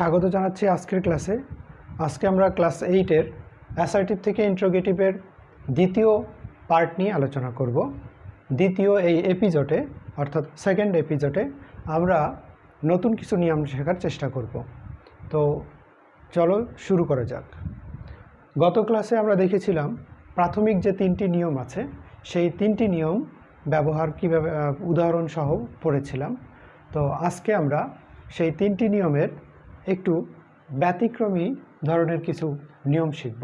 স্বাগত জানাচ্ছি আজকের ক্লাসে। আজকে আমরা ক্লাস 8-এর অ্যাসার্টিভ থেকে ইন্ট্রোগেটিভের দ্বিতীয় পার্ট নিয়ে আলোচনা করব। দ্বিতীয় এই এপিসোডে অর্থাৎ সেকেন্ড এপিসোডে আমরা নতুন কিছু নিয়ম শেখার চেষ্টা করব। তো চলো শুরু করা যাক। গত ক্লাসে আমরা দেখেছিলাম প্রাথমিক যে 3টি নিয়ম আছে সেই 3টি নিয়ম ব্যবহার কীভাবে উদাহরণ সহ পড়েছিলাম। তো আজকে আমরা সেই 3টি নিয়মের একটু ব্যতিক্রমী ধরনের কিছু নিয়ম শিখব।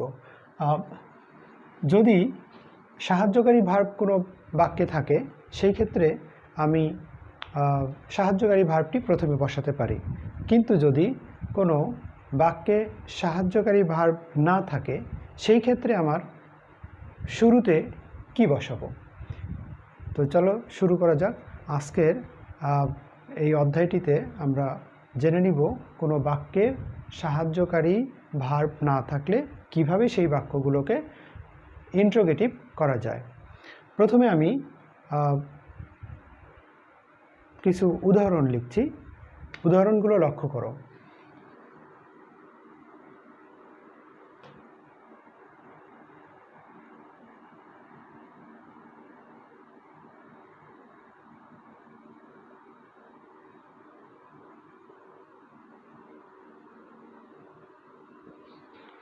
যদি সাহায্যকারী ভার্ব কোনো বাক্যে থাকে সেই ক্ষেত্রে আমি সাহায্যকারী ভার্বটি প্রথমে বসাতে পারি, কিন্তু যদি কোনো বাক্যে সাহায্যকারী ভার্ব না থাকে সেই ক্ষেত্রে আমার শুরুতে কি বসাবো। তো চলো শুরু করা যাক। আজকের এই অধ্যায়টিতে আমরা জেনে নিব কোনো বাক্যের সাহায্যকারী ভার্ব না থাকলে কিভাবে সেই বাক্যগুলোকে ইন্ট্রোগেটিভ করা যায়। প্রথমে আমি কিছু উদাহরণ লিখছি, উদাহরণগুলো লক্ষ্য করো।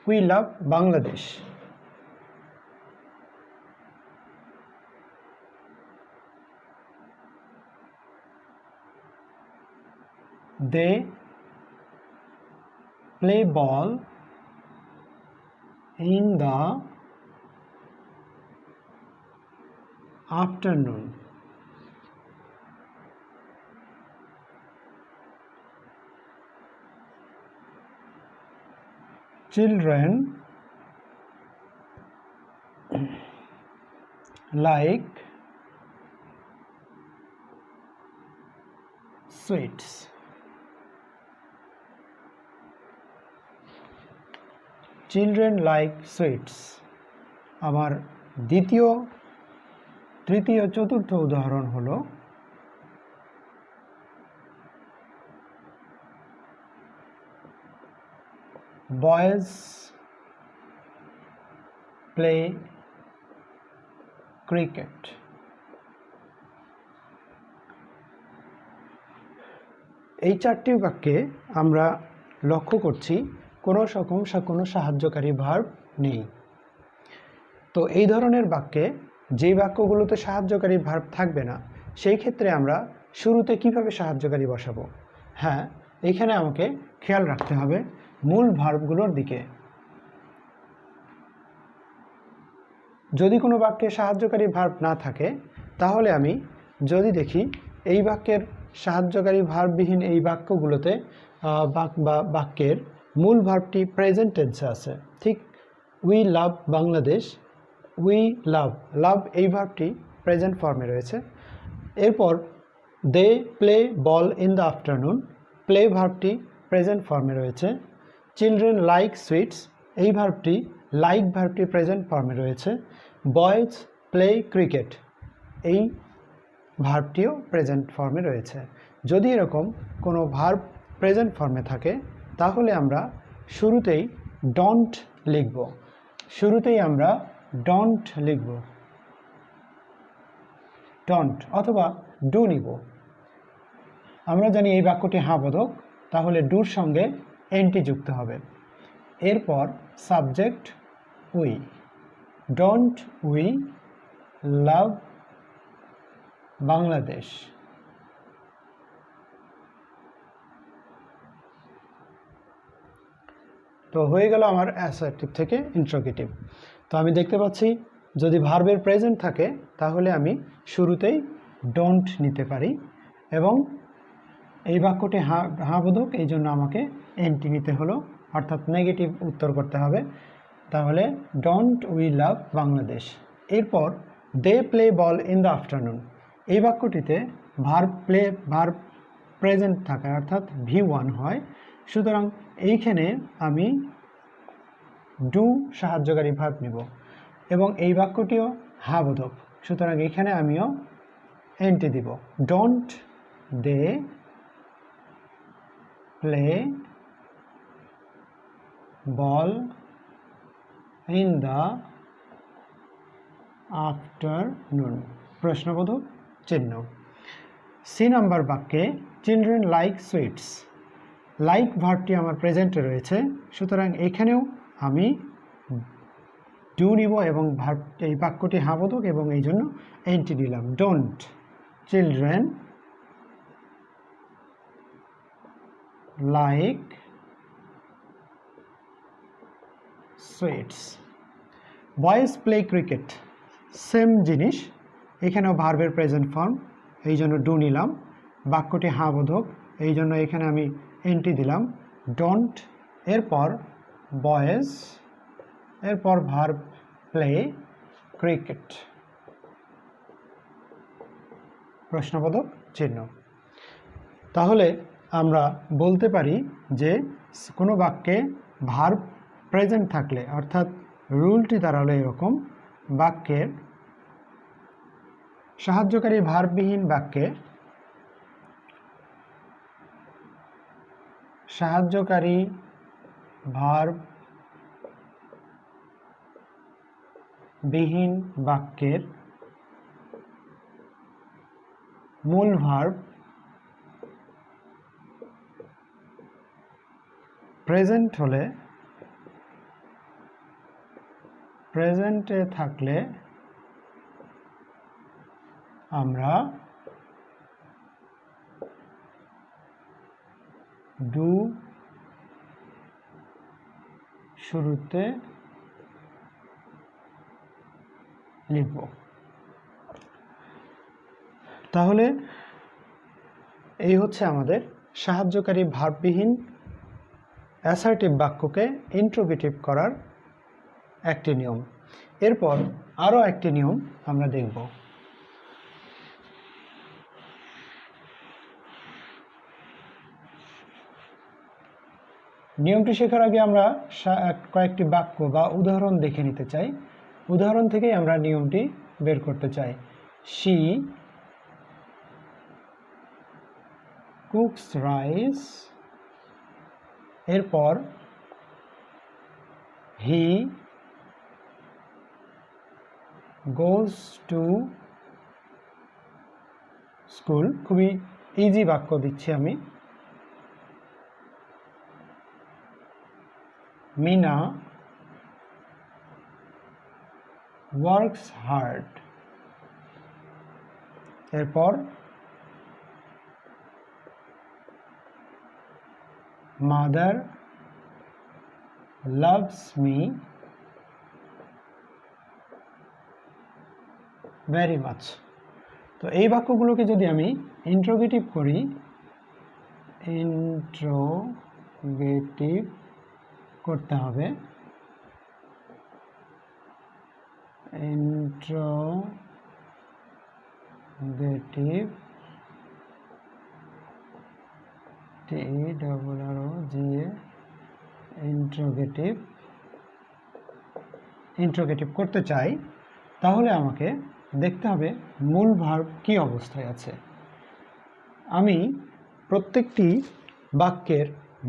We love Bangladesh. They play ball in the afternoon. Children like sweets. Children like sweets. আমার দ্বিতীয়, তৃতীয়, চতুর্থ উদাহরণ হলো boys play cricket. এই চারটি বাক্যে আমরা লক্ষ্য করছি কোনো সাহায্যকারী ভার্ব নেই। তো এই ধরনের বাক্যে যেই বাক্যগুলোতে সাহায্যকারী ভার্ব থাকবে না সেই ক্ষেত্রে আমরা শুরুতে কিভাবে সাহায্যকারী বসাবো। হ্যাঁ, এইখানে আমাকে খেয়াল রাখতে হবে মূল ভার্বগুলোর দিকে। যদি কোনো বাক্যে সাহায্যকারী ভার্ব না থাকে তাহলে আমি যদি দেখি এই বাক্যের সাহায্যকারী ভার্ববিহীন এই বাক্যগুলোতে বাক্যের মূল ভার্বটি প্রেজেন্ট টেন্সে আছে, ঠিক we love Bangladesh, we love এই ভার্বটি প্রেজেন্ট ফর্মে রয়েছে। এরপর they play ball in the afternoon, play ভার্বটি প্রেজেন্ট ফর্মে রয়েছে। চিলড্রেন লাইক সুইটস, এই ভার্বটি লাইক ভার্বটি প্রেজেন্ট ফর্মে রয়েছে। বয়েজ প্লে ক্রিকেট, এই ভার্বটিও প্রেজেন্ট ফর্মে রয়েছে। যদি এরকম কোনো ভার্ব প্রেজেন্ট ফর্মে থাকে তাহলে আমরা শুরুতেই ডোন্ট লিখব, শুরুতেই আমরা ডোন্ট লিখব, ডোন্ট অথবা ডু নিব। আমরা জানি এই বাক্যটি হাবোধক, তাহলে ডুর সঙ্গে এনটি যুক্ত হবে। এরপর subject we, don't we love Bangladesh. তো হয়ে গেল আমার অ্যাসার্টিভ থেকে ইন্ট্রোগেটিভ। তো আমি দেখতে পাচ্ছি যদি ভার্বের প্রেজেন্ট থাকে তাহলে আমি শুরুতেই ডোন্ট নিতে পারি এবং এই বাক্যটি হাবোধক, এই জন্য আমাকে এনটি নিতে হলো, অর্থাৎ নেগেটিভ উত্তর করতে হবে। তাহলে ডোন্ট উই লাভ বাংলাদেশ। এরপর they play ball in the afternoon, এই বাক্যটিতে ভার্ব প্রেজেন্ট থাকায় অর্থাৎ V1 হয়, সুতরাং এইখানে আমি ডু সাহায্যকারী ভার্ব নিব এবং এই বাক্যটিও হাবোধক, সুতরাং এখানে আমিও এনটি দিব। Don't they play ball in the afternoon, প্রশ্নবোধক চিহ্ন। সি নাম্বার বাক্যে চিলড্রেন লাইক সুইটস, লাইক ভার্বটি আমার প্রেজেন্টে রয়েছে, সুতরাং এখানেও আমি ডু নিব এবং ভার্ব এই বাক্যটি হাবোধক এবং এই জন্য এনটি দিলাম। Don't children like sweets. Boys play cricket, same জিনিস, এখানেও ভার্বের প্রেজেন্ট ফর্ম, এই জন্য ডু নিলাম। বাক্যটি হাবোধক, এই জন্য এখানে আমি এনটি দিলাম। ডোন্ট, এরপর বয়েজ, এরপর ভার্ব প্লে ক্রিকেট, প্রশ্নবোধক চিহ্ন। তাহলে আমরা বলতে পারি যে কোনো বাক্যে ভার্ব প্রেজেন্ট থাকলে, অর্থাৎ রুলটি দাঁড়ালো এরকম, বাক্যের সাহায্যকারী ভার্ববিহীন বাক্যে সাহায্যকারী ভার্ববিহীন বাক্যের মূল ভার্ব প্রেজেন্ট হলে, প্রেজেন্টে থাকলে আমরা ডু শুরুতে লিখব। তাহলে এই হচ্ছে আমাদের সাহায্যকারী ভার্ববিহীন অ্যাসার্টিভ বাক্যকে ইন্ট্রোগেটিভ করার একটি নিয়ম। এরপর আরও একটি নিয়ম আমরা দেখব। নিয়মটি শেখার আগে আমরা কয়েকটি বাক্য বা উদাহরণ দেখে নিতে চাই। উদাহরণ থেকেই আমরা নিয়মটি বের করতে চাই। শি কুকস রাইস, এরপর হি গোজ টু স্কুল, খুবই ইজি বাক্য দিচ্ছি আমি। মিনা ওয়ার্কস হার্ড, এরপর mother loves me very much. তো এই বাক্যগুলোকে যদি আমি ইন্ট্রোগেটিভ করি, ইন্ট্রোগেটিভ করতে হবে, ইন্ট্রোগেটিভ ইন্ট্রোগেটিভ করতে চাই, তাহলে আমাকে দেখতে হবে মূল ভার্ব কী অবস্থায় আছে। আমি প্রত্যেকটি বাক্যের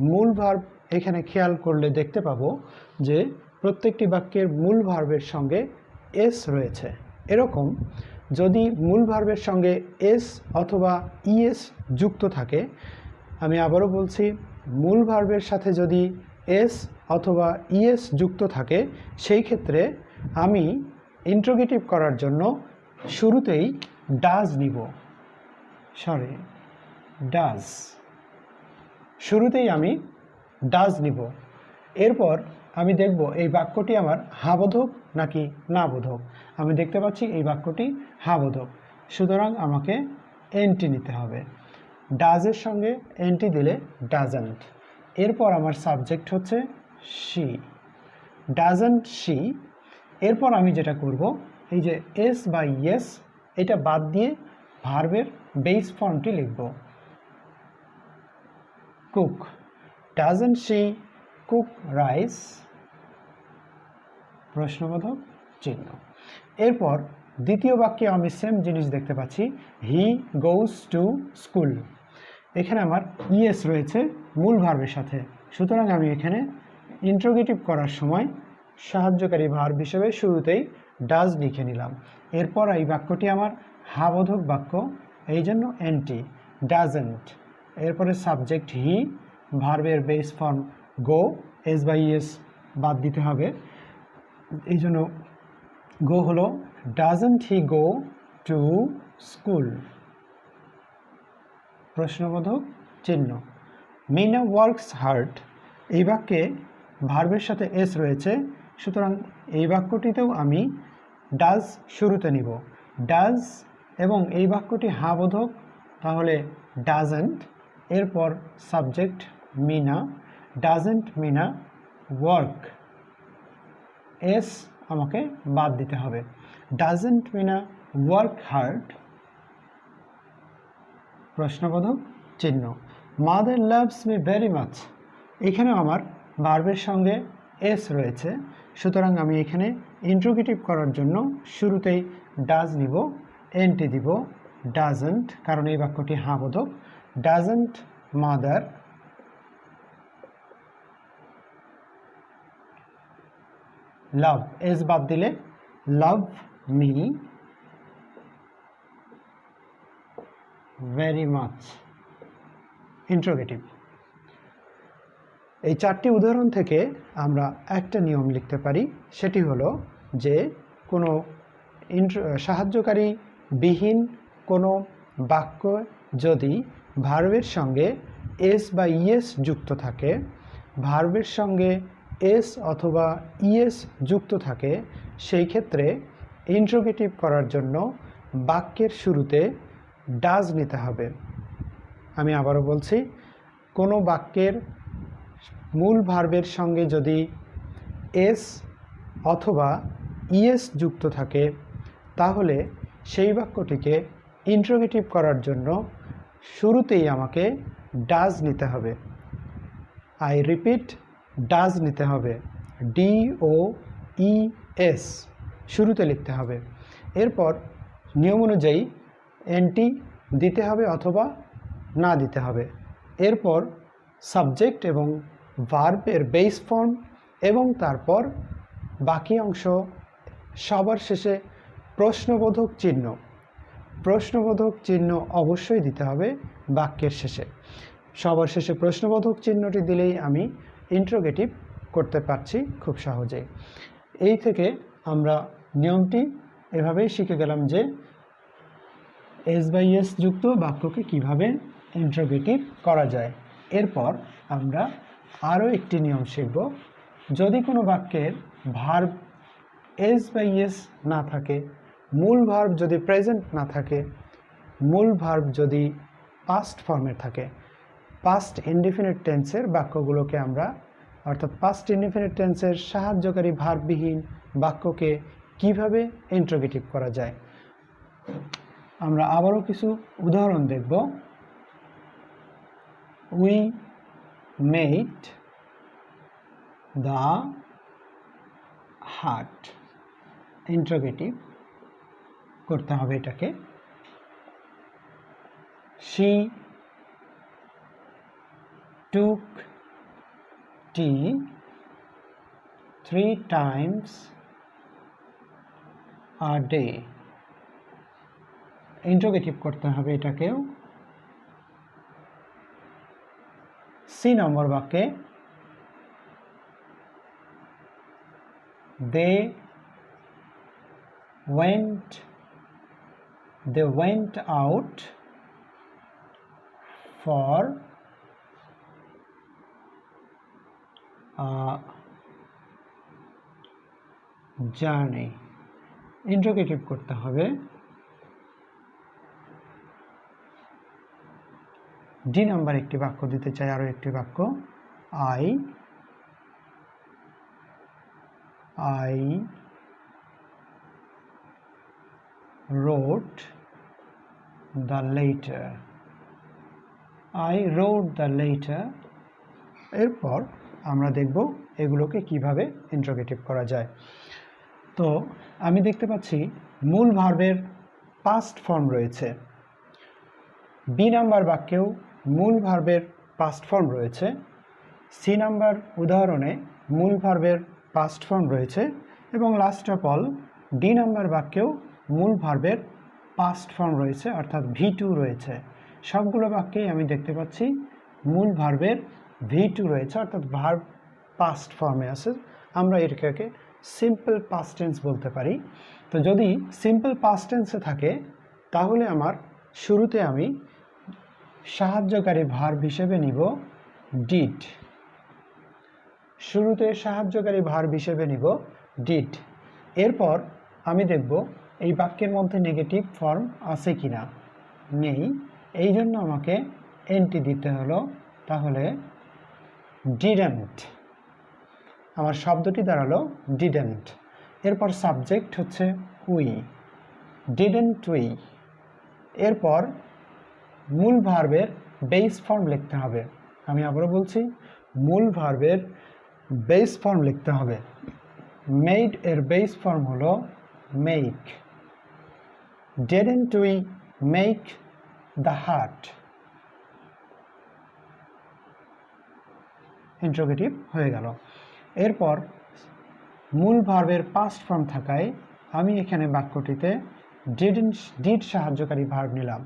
মূল ভার্ব এখানে খেয়াল করলে দেখতে পাবো যে প্রত্যেকটি বাক্যের মূল ভার্বের সঙ্গে এস রয়েছে। এরকম যদি মূল ভার্বের সঙ্গে এস অথবা ইএস যুক্ত থাকে, আমি আবারও বলছি, মূল ভার্বের সাথে যদি এস অথবা ইএস যুক্ত থাকে, সেই ক্ষেত্রে আমি ইন্ট্রোগেটিভ করার জন্য শুরুতেই ডাজ নিব। ডাজ, শুরুতেই আমি ডাজ নিব। এরপর আমি দেখব এই বাক্যটি আমার হাবোধক নাকি না বোধক। আমি দেখতে পাচ্ছি এই বাক্যটি হাবোধক, সুতরাং আমাকে এনটি নিতে হবে। ডাজের সঙ্গে এনটি দিলে ডাজন্ট। এরপর আমার সাবজেক্ট হচ্ছে শি, ডাজন্ট শি। এরপর আমি যেটা করব, এই যে এস বা ইয়েস এটা বাদ দিয়ে ভার্বের বেস ফর্মটি লিখব। Cook, doesn't she cook rice, প্রশ্নবোধক চিহ্ন। এরপর দ্বিতীয় বাক্যে আমি সেম জিনিস দেখতে পাচ্ছি, হি গোজ টু স্কুল। এখানে আমার ইএস রয়েছে মূল ভার্বের সাথে, সুতরাং আমি এখানে ইন্ট্রোগেটিভ করার সময় সাহায্যকারী ভার্ব হিসেবে শুরুতেই ডাজ লিখে নিলাম। এরপর এই বাক্যটি আমার হা বোধক বাক্য, এই জন্য এনটি, ডাজেন্ট। এরপরে সাবজেক্ট হি, ভার্বের base form go, S by S বাদ দিতে হবে, এই জন্য গো হলো doesn't he go to school, প্রশ্নবোধক চিহ্ন। মিনা ওয়ার্কস হার্ড, এই বাক্যে ভার্বের সাথে এস রয়েছে, সুতরাং এই বাক্যটিতেও আমি ডাজ শুরুতে নিব, ডাজ, এবং এই বাক্যটি হা বোধক, তাহলে ডাজেন্ট। এরপর subject Meena, doesn't Meena work, S আমাকে বাদ দিতে হবে, ডাজেন্ট মিনা ওয়ার্ক হার্ড, প্রশ্নবোধক চিহ্ন। Mother loves me very much, এখানে আমার ভার্বের সঙ্গে এস রয়েছে, সুতরাং আমি এখানে ইন্ট্রোগেটিভ করার জন্য শুরুতেই ডাজ নিব, এনটি দিব, ডাজেন্ট, কারণ এই বাক্যটি হা বোধক, ডাজেন্ট মাদার লাভ, এস বাদ দিলে love me very much, interrogative. এই চারটি উদাহরণ থেকে আমরা একটা নিয়ম লিখতে পারি, সেটি হলো যে কোনো সাহায্যকারী বিহীন কোনো বাক্য যদি ভার্বের সঙ্গে এস বা ইএস যুক্ত থাকে, ভার্বের সঙ্গে এস অথবা ইএস যুক্ত থাকে, সেই ক্ষেত্রে ইন্ট্রোগেটিভ করার জন্য বাক্যের শুরুতে ডাজ নিতে হবে। আমি আবারও বলছি, কোনো বাক্যের মূল ভার্বের সঙ্গে যদি এস অথবা ইএস যুক্ত থাকে, তাহলে সেই বাক্যটিকে ইন্ট্রোগেটিভ করার জন্য শুরুতেই আমাকে ডাজ নিতে হবে। আই রিপিট, ডাজ নিতে হবে, DOES শুরুতে লিখতে হবে। এরপর নিয়ম অনুযায়ী এনটি দিতে হবে অথবা না দিতে হবে। এরপর সাবজেক্ট এবং ভার্বের বেস ফর্ম এবং তারপর বাকি অংশ, সবার শেষে প্রশ্নবোধক চিহ্ন, প্রশ্নবোধক চিহ্ন অবশ্যই দিতে হবে বাক্যের শেষে। সবার শেষে প্রশ্নবোধক চিহ্নটি দিলেই আমি ইন্ট্রোগেটিভ করতে পারছি খুব সহজেই। এই থেকে আমরা নিয়মটি এভাবেই শিখে গেলাম যে এস বাই এস যুক্ত বাক্যকে কিভাবে ইন্ট্রোগেটিভ করা যায়। এরপর আমরা আরও একটি নিয়ম শিখব। যদি কোনো বাক্যের ভার্ব এস বাই এস না থাকে, মূল ভার্ব যদি প্রেজেন্ট না থাকে, মূল ভার্ব যদি পাস্ট ফর্মে থাকে, পাস্ট ইনডিফিনিট টেন্সের বাক্যগুলোকে আমরা, অর্থাৎ পাস্ট ইনডিফিনিট টেন্সের সাহায্যকারী ভার্ববিহীন বাক্যকে কিভাবে ইন্ট্রোগেটিভ করা যায়, আমরা আবারও কিছু উদাহরণ দেখব। উই মেড দ্য হাট, ইন্ট্রোগেটিভ করতে হবে এটাকে। She took T 3 times a day, interrogative করতে হবে এটাকেও। সি নম্বর বাক্যে they went out for a journey, interrogative করতে হবে। ডি নাম্বার একটি বাক্য দিতে চাই, আরও একটি বাক্য, I wrote the letter, I wrote the letter। এরপর আমরা দেখব এগুলোকে কিভাবে ইন্ট্রোগেটিভ করা যায়। তো আমি দেখতে পাচ্ছি মূল ভার্বের পাস্ট ফর্ম রয়েছে, বি নাম্বার বাক্যেও মূল ভার্বের পাস্ট ফর্ম রয়েছে, সি নাম্বার উদাহরণে মূল ভার্বের পাস্ট ফর্ম রয়েছে এবং last of all D number বাক্যেও মূল ভার্বের পাস্ট ফর্ম রয়েছে, অর্থাৎ V2 রয়েছে। সবগুলো বাক্যেই আমি দেখতে পাচ্ছি মূল ভার্বের V2 রয়েছে, অর্থাৎ ভার্ব পাস্ট ফর্মে আছে। আমরা এটাকে সিম্পল পাস্ট টেন্স বলতে পারি। তো যদি সিম্পল পাস্ট টেন্সে থাকে তাহলে আমার শুরুতে আমি সাহায্যকারী ভার্ব হিসেবে নিব ডিড। শুরুতে সাহায্যকারী ভার্ব হিসেবে নিব ডিড। এরপর আমি দেখব এই বাক্যের মধ্যে নেগেটিভ ফর্ম আছে কিনা। নেই, এই জন্য আমাকে এনটি দিতে হলো। তাহলে ডিডেন্ট, আমার শব্দটি দাঁড়ালো ডিডেন্ট। এরপর সাবজেক্ট হচ্ছে উই, ডিডেন্ট উই। এরপর মূল ভার্বের বেস ফর্ম লিখতে হবে। আমি আবারও বলছি, মূল ভার্বের বেস ফর্ম লিখতে হবে। মেড এর বেস ফর্ম হলো make. Didn't we make the heart, interrogative হয়ে গেল। এরপর মূল ভার্বের পাস্ট ফর্ম থাকায় আমি এখানে বাক্যটিতে ডিড সাহায্যকারী ভার্ব নিলাম।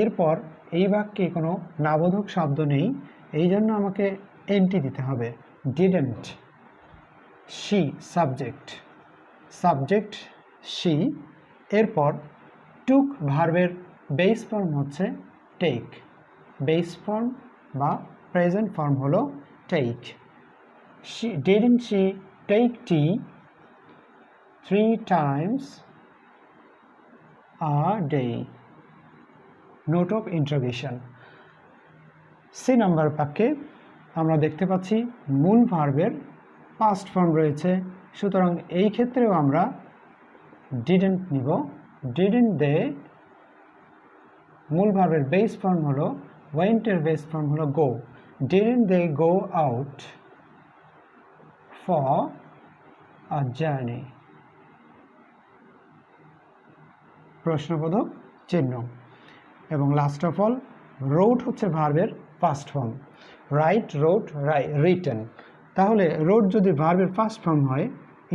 এরপর এই বাক্যে কোনো নাবোধক শব্দ নেই, এই জন্য আমাকে এনটি দিতে হবে, didn't. She subject, subject she. এরপর টুক ভার্বের বেস ফর্ম হচ্ছে টেক। বেস ফর্ম বা প্রেজেন্ট ফর্ম হলো take. Didn't she take tea 3 times a day? Note of interrogation. C number বাক্যে আমরা দেখতে পাচ্ছি মূল ভার্বের পাস্ট ফর্ম রয়েছে, সুতরাং এই ক্ষেত্রেও আমরা ডিডেন্ট নিব। ডিডেন্ট দে, মূল ভার্বের বেস ফর্ম হলো ওয়েন্ট এর বেস ফর্ম হলো go. Didn't they go out for a journey, প্রশ্নবোধক চিহ্ন। এবং লাস্ট অফ অল রোড হচ্ছে ভার্বের first form. Write, wrote, written. তাহলে রোড যদি ভার্বের ফার্স্ট ফর্ম হয়,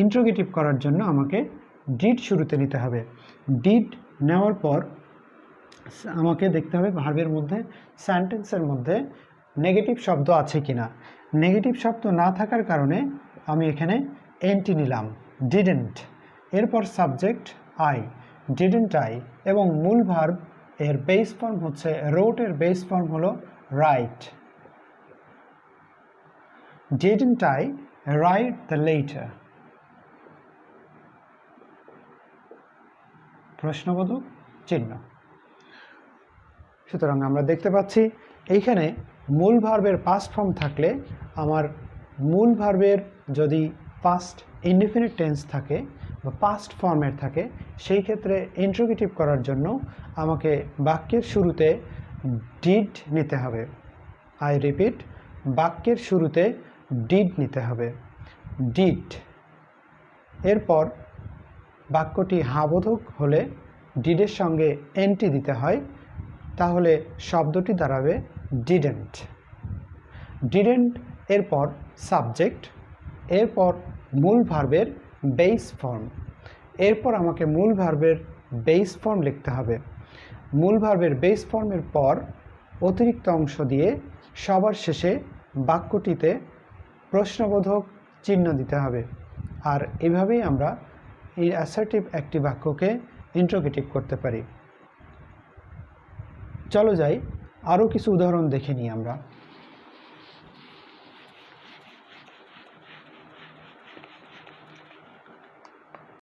ইন্টারোগেটিভ করার জন্য আমাকে ডিড শুরুতে নিতে হবে। ডিড নেওয়ার পর আমাকে দেখতে হবে ভার্বের মধ্যে, সেন্টেন্সের মধ্যে নেগেটিভ শব্দ আছে কিনা। নেগেটিভ শব্দ না থাকার কারণে আমি এখানে এনটি নিলাম, ডিডেন্ট। এরপর সাবজেক্ট আই, ডিডেন্ট আই। এবং মূল ভার্ব এর বেস ফর্ম হচ্ছে, রোট এর বেস ফর্ম হলো right. Didn't I write the letter, প্রশ্নবোধক চিহ্ন। সুতরাং আমরা দেখতে পাচ্ছি এইখানে মূল ভার্বের পাস্ট ফর্ম থাকলে, আমার মূল ভার্বের যদি পাস্ট ইনডিফিনিট টেন্স থাকে বা পাস্ট ফর্মের থাকে, সেই ক্ষেত্রে ইন্টারোগেটিভ করার জন্য আমাকে বাক্যের শুরুতে ডিড নিতে হবে। আই রিপিট, বাক্যের শুরুতে ডিড নিতে হবে, ডিড। এরপর বাক্যটি হাবোধক হলে ডিডের সঙ্গে এনটি দিতে হয়, তাহলে শব্দটি দাঁড়াবে ডিডেন্ট। ডিডেন্ট, এরপর সাবজেক্ট, এরপর মূল ভার্বের বেস ফর্ম। এরপর আমাকে মূল ভার্বের বেস ফর্ম লিখতে হবে। মূল ভার্বের বেস ফর্মের পর অতিরিক্ত অংশ দিয়ে সবার শেষে বাক্যটিতে প্রশ্নবোধক চিহ্ন দিতে হবে। আর এভাবেই আমরা এই অ্যাসার্টিভ একটি বাক্যকে ইন্টারোগেটিভ করতে পারি। চলো যাই, আরও কিছু উদাহরণ দেখে নিই আমরা।